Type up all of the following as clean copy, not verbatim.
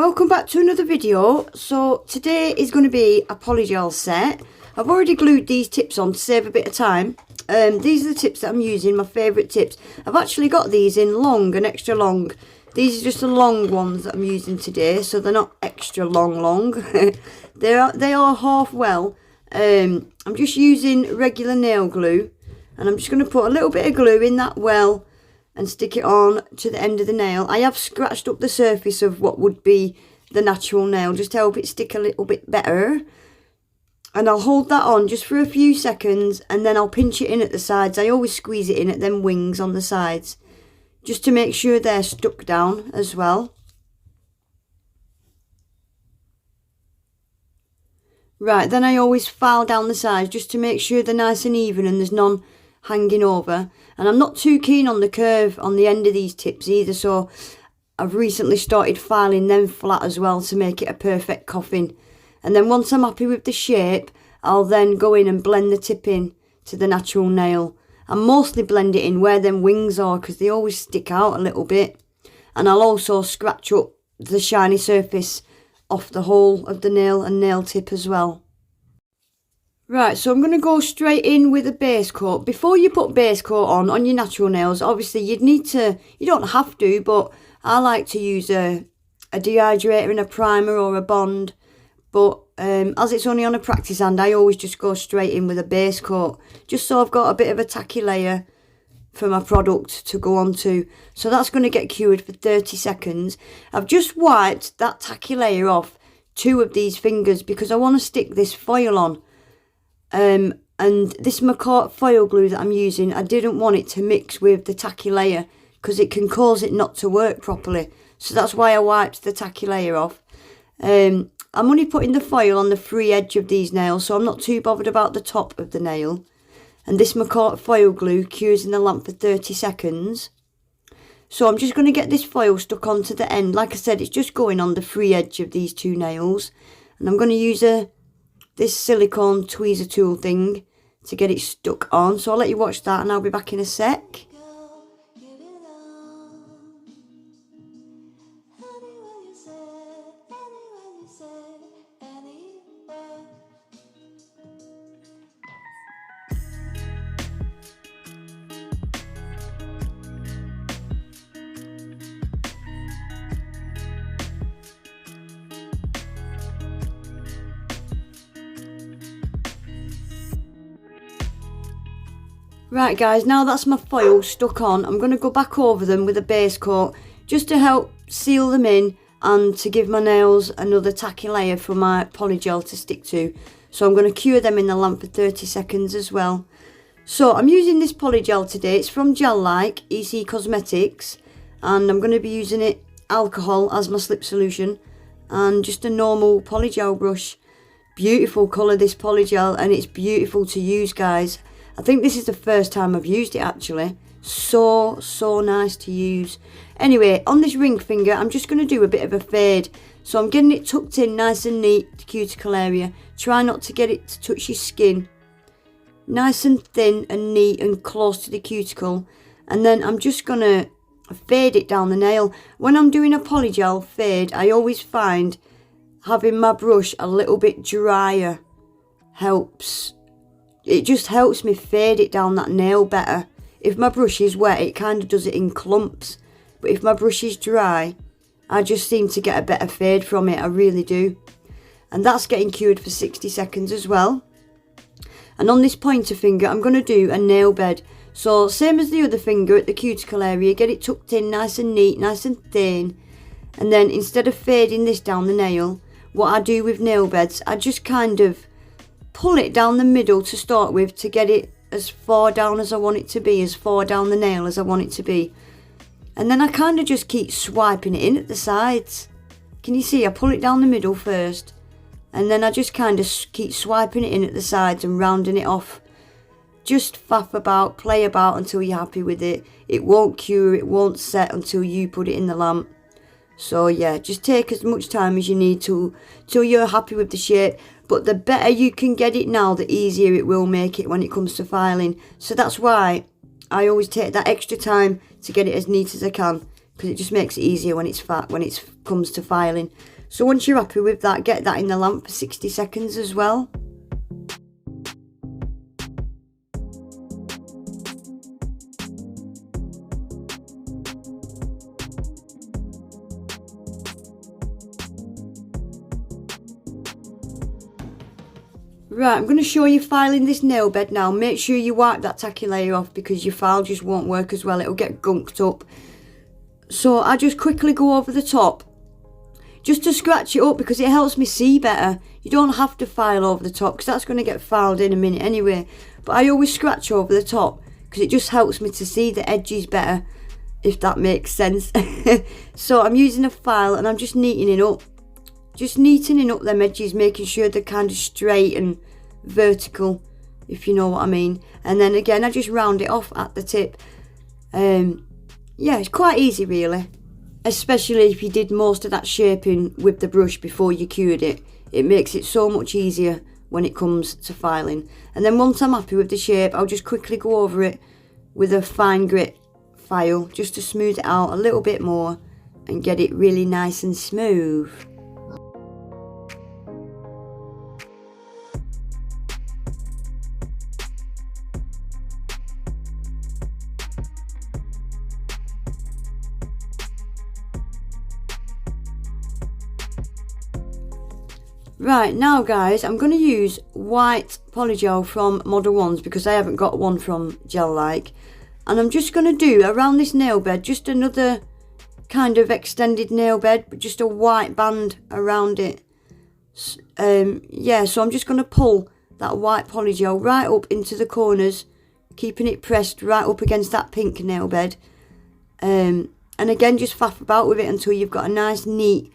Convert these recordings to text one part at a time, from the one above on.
Welcome back to another video. So today is going to be a polygel set. I've already glued these tips on to save a bit of time. These are the tips that I'm using, my favourite tips. I've actually got these in long and extra long. These are just the long ones that I'm using today, so they're not extra long. they are half well. I'm just using regular nail glue, and I'm just going to put a little bit of glue in that well and stick it on to the end of the nail. I have scratched up the surface of what would be the natural nail just to help it stick a little bit better. And I'll hold that on just for a few seconds, and then I'll pinch it in at the sides. I always squeeze it in at them wings on the sides just to make sure they're stuck down as well. Right, then I always file down the sides just to make sure they're nice and even and there's none hanging over. And I'm not too keen on the curve on the end of these tips either, so I've recently started filing them flat as well to make it a perfect coffin. And then once I'm happy with the shape, I'll then go in and blend the tip in to the natural nail. I mostly blend it in where them wings are because they always stick out a little bit. And I'll also scratch up the shiny surface off the whole of the nail and nail tip as well. Right, so I'm going to go straight in with a base coat. Before you put base coat on your natural nails, obviously you'd need to, you don't have to, but I like to use a dehydrator and a primer or a bond. But as it's only on a practice hand, I always just go straight in with a base coat, just so I've got a bit of a tacky layer for my product to go on to. So that's going to get cured for 30 seconds. I've just wiped that tacky layer off 2 of these fingers because I want to stick this foil on. And this McCart foil glue that I'm using, I didn't want it to mix with the tacky layer because it can cause it not to work properly. So that's why I wiped the tacky layer off. I'm only putting the foil on the free edge of these nails, so I'm not too bothered about the top of the nail. And this McCart foil glue cures in the lamp for 30 seconds. So I'm just going to get this foil stuck onto the end. Like I said, it's just going on the free edge of these 2 nails. And I'm going to use this silicone tweezer tool thing to get it stuck on. So I'll let you watch that and I'll be back in a sec. Right guys, now that's my foil stuck on, I'm going to go back over them with a base coat just to help seal them in and to give my nails another tacky layer for my polygel to stick to. So I'm going to cure them in the lamp for 30 seconds as well. So I'm using this polygel today. It's from Gel-Like, EC Cosmetics, and I'm going to be using it alcohol as my slip solution and just a normal polygel brush. Beautiful colour, this polygel, and it's beautiful to use, guys. I think this is the first time I've used it actually. So nice to use. Anyway, on this ring finger, I'm just going to do a bit of a fade. So I'm getting it tucked in nice and neat, the cuticle area. Try not to get it to touch your skin. Nice and thin and neat and close to the cuticle. And then I'm just going to fade it down the nail. When I'm doing a polygel fade, I always find having my brush a little bit drier helps. It just helps me fade it down that nail better. If my brush is wet, it kind of does it in clumps. But if my brush is dry, I just seem to get a better fade from it. I really do. And that's getting cured for 60 seconds as well. And on this pointer finger, I'm going to do a nail bed. So same as the other finger at the cuticle area, get it tucked in nice and neat, nice and thin. And then instead of fading this down the nail, what I do with nail beds, I just kind of pull it down the middle to start with to get it as far down as I want it to be, as far down the nail as I want it to be. And then I kind of just keep swiping it in at the sides. Can you see? I pull it down the middle first, and then I just kind of keep swiping it in at the sides and rounding it off. Just faff about, play about until you're happy with it. It won't cure, it won't set until you put it in the lamp. So yeah, just take as much time as you need till you're happy with the shape. But the better you can get it now, the easier it will make it when it comes to filing. So that's why I always take that extra time to get it as neat as I can. because it just makes it easier when it's comes to filing. So once you're happy with that, get that in the lamp for 60 seconds as well. Right, I'm going to show you filing this nail bed now. Make sure you wipe that tacky layer off because your file just won't work as well. It'll get gunked up. So I just quickly go over the top just to scratch it up because it helps me see better. You don't have to file over the top because that's going to get filed in a minute anyway. But I always scratch over the top because it just helps me to see the edges better, if that makes sense. So I'm using a file and I'm just neatening up. Just neatening up them edges, making sure they're kind of straight and vertical, if you know what I mean. And then again, I just round it off at the tip. Yeah, it's quite easy really. Especially if you did most of that shaping with the brush before you cured it. It makes it so much easier when it comes to filing. And then once I'm happy with the shape, I'll just quickly go over it with a fine grit file, just to smooth it out a little bit more and get it really nice and smooth. Right, now guys, I'm going to use white polygel from Model 1s because I haven't got one from Gel Like. And I'm just going to do around this nail bed just another kind of extended nail bed, but just a white band around it. Yeah, so I'm just going to pull that white polygel right up into the corners, keeping it pressed right up against that pink nail bed. And again, just faff about with it until you've got a nice neat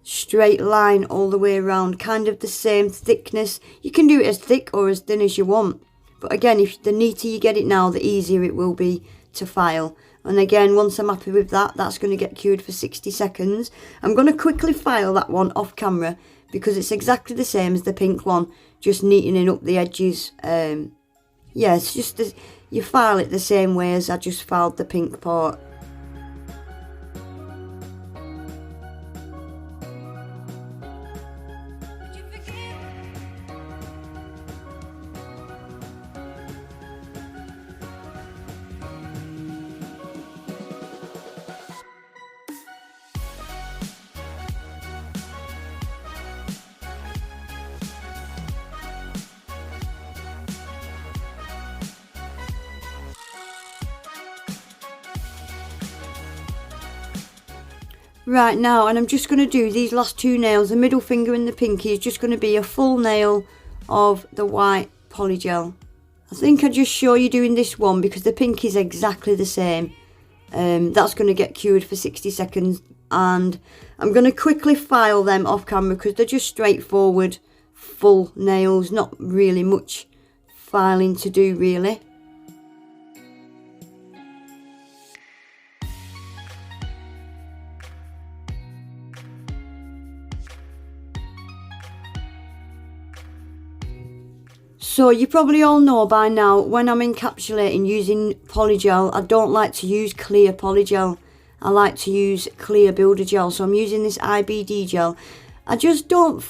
straight line all the way around, kind of the same thickness. You can do it as thick or as thin as you want, but again, if the neater you get it now, the easier it will be to file. And again, once I'm happy with that, that's going to get cured for 60 seconds. I'm going to quickly file that one off camera because it's exactly the same as the pink one, just neatening up the edges. Yeah, it's just you file it the same way as I just filed the pink part. Right now, and I'm just going to do these last two nails, the middle finger and the pinky is just going to be a full nail of the white polygel. I think I just show you doing this one because the pinky is exactly the same. That's going to get cured for 60 seconds and I'm going to quickly file them off camera because they're just straightforward full nails, not really much filing to do really. So you probably all know by now, when I'm encapsulating using polygel, I don't like to use clear polygel. I like to use clear builder gel. So I'm using this IBD gel. I just don't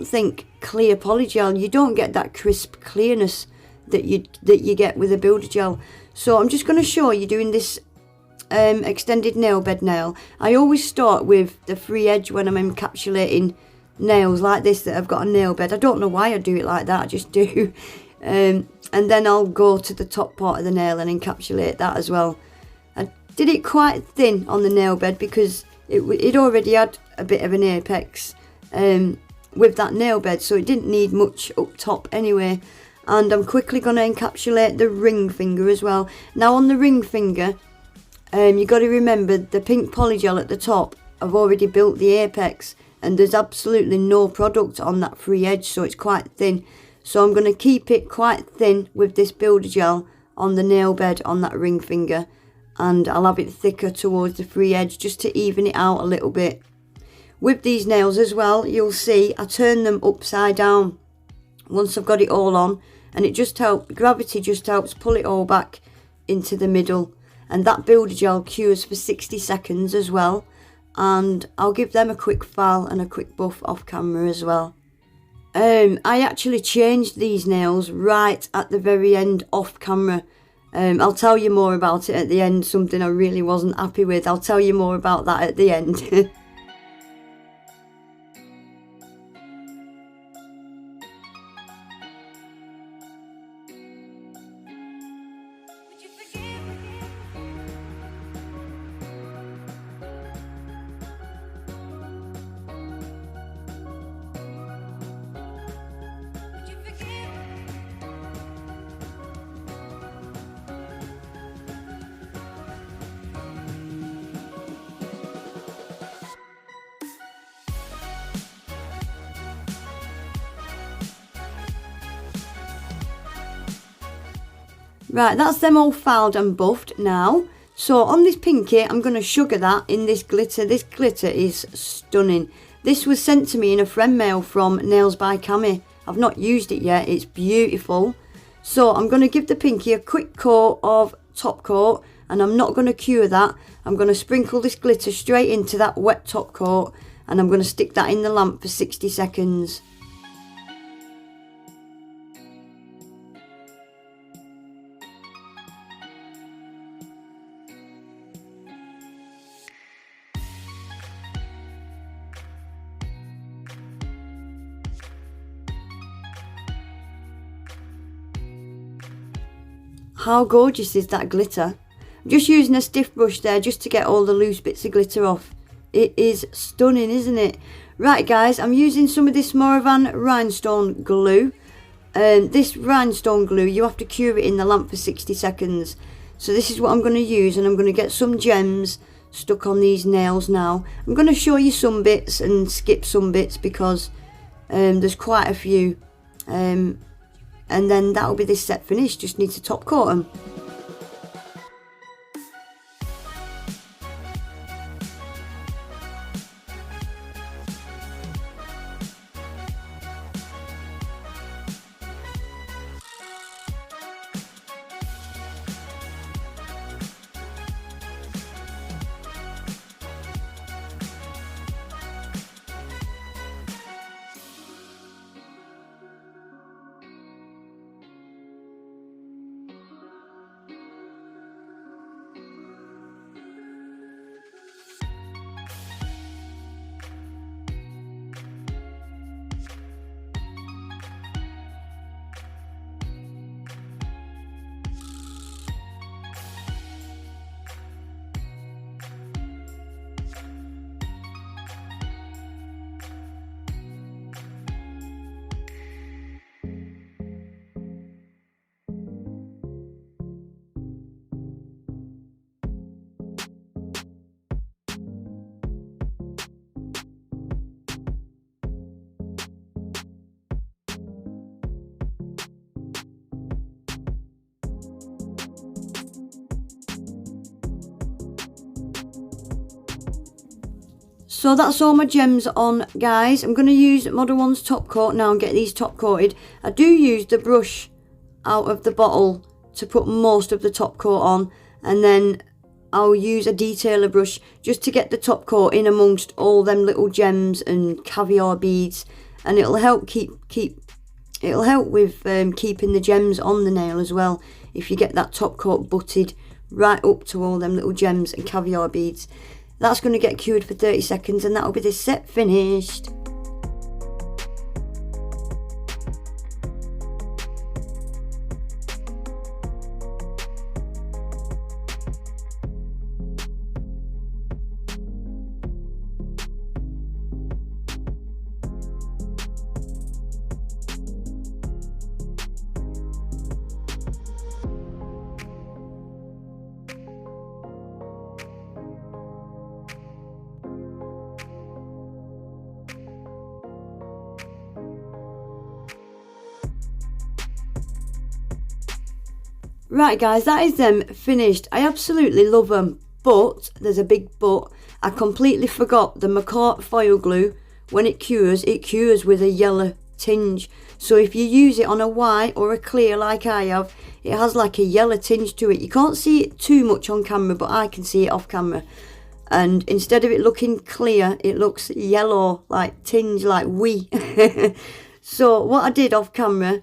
think clear polygel, you don't get that crisp clearness that you get with a builder gel. So I'm just going to show you doing this extended nail bed nail. I always start with the free edge when I'm encapsulating nails like this that have got a nail bed. I don't know why I do it like that, I just do. And then I'll go to the top part of the nail and encapsulate that as well. I did it quite thin on the nail bed because it already had a bit of an apex with that nail bed, so it didn't need much up top anyway. And I'm quickly going to encapsulate the ring finger as well. Now on the ring finger, you got to remember the pink polygel at the top, I've already built the apex and there's absolutely no product on that free edge, so it's quite thin. So I'm going to keep it quite thin with this builder gel on the nail bed on that ring finger, and I'll have it thicker towards the free edge just to even it out a little bit. With these nails as well, you'll see I turn them upside down once I've got it all on, and it just helps, gravity just helps pull it all back into the middle. and that builder gel cures for 60 seconds as well, and I'll give them a quick file and a quick buff off camera as well. I actually changed these nails right at the very end off camera. I'll tell you more about it at the end, something I really wasn't happy with. I'll tell you more about that at the end. Right, that's them all filed and buffed now. So on this pinky, I'm going to sugar that in this glitter. This glitter is stunning. This was sent to me in a friend mail from Nails by Cami. I've not used it yet. It's beautiful. So I'm going to give the pinky a quick coat of top coat, and I'm not going to cure that. I'm going to sprinkle this glitter straight into that wet top coat, and I'm going to stick that in the lamp for 60 seconds. How gorgeous is that glitter? I'm just using a stiff brush there just to get all the loose bits of glitter off. It is stunning, isn't it? Right guys, I'm using some of this Moravan rhinestone glue. This rhinestone glue, you have to cure it in the lamp for 60 seconds. So this is what I'm going to use, and I'm going to get some gems stuck on these nails now. I'm going to show you some bits and skip some bits because there's quite a few. And then that'll be this set finished. Just need to top coat them. So that's all my gems on, guys. I'm going to use Model 1's top coat now and get these top coated. I do use the brush out of the bottle to put most of the top coat on, and then I'll use a detailer brush just to get the top coat in amongst all them little gems and caviar beads, and it'll help it'll help with keeping the gems on the nail as well if you get that top coat butted right up to all them little gems and caviar beads. That's going to get cured for 30 seconds, and that'll be this set finished. Right guys, that is them finished. I absolutely love them, but there's a big but. I completely forgot the McCart foil glue. When it cures with a yellow tinge. So if you use it on a white or a clear like I have, it has like a yellow tinge to it. You can't see it too much on camera, but I can see it off camera. And instead of it looking clear, it looks yellow, like tinge, like wee. So what I did off camera,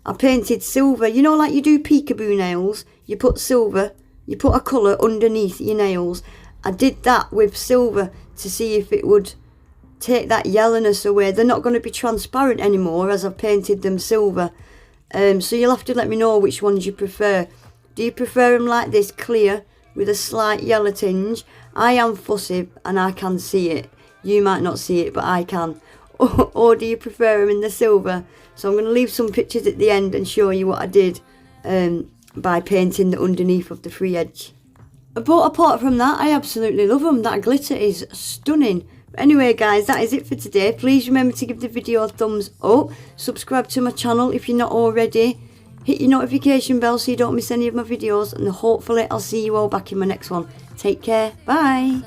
I painted silver. You know, like you do peekaboo nails, you put silver, you put a colour underneath your nails. I did that with silver to see if it would take that yellowness away. They're not going to be transparent anymore as I've painted them silver. So you'll have to let me know which ones you prefer. Do you prefer them like this, clear, with a slight yellow tinge? I am fussy and I can see it. You might not see it, but I can. Or do you prefer them in the silver? So I'm going to leave some pictures at the end and show you what I did by painting the underneath of the free edge. But apart from that, I absolutely love them. That glitter is stunning. Anyway guys, that is it for today. Please remember to give the video a thumbs up. Subscribe to my channel if you're not already. Hit your notification bell so you don't miss any of my videos. And hopefully I'll see you all back in my next one. Take care. Bye.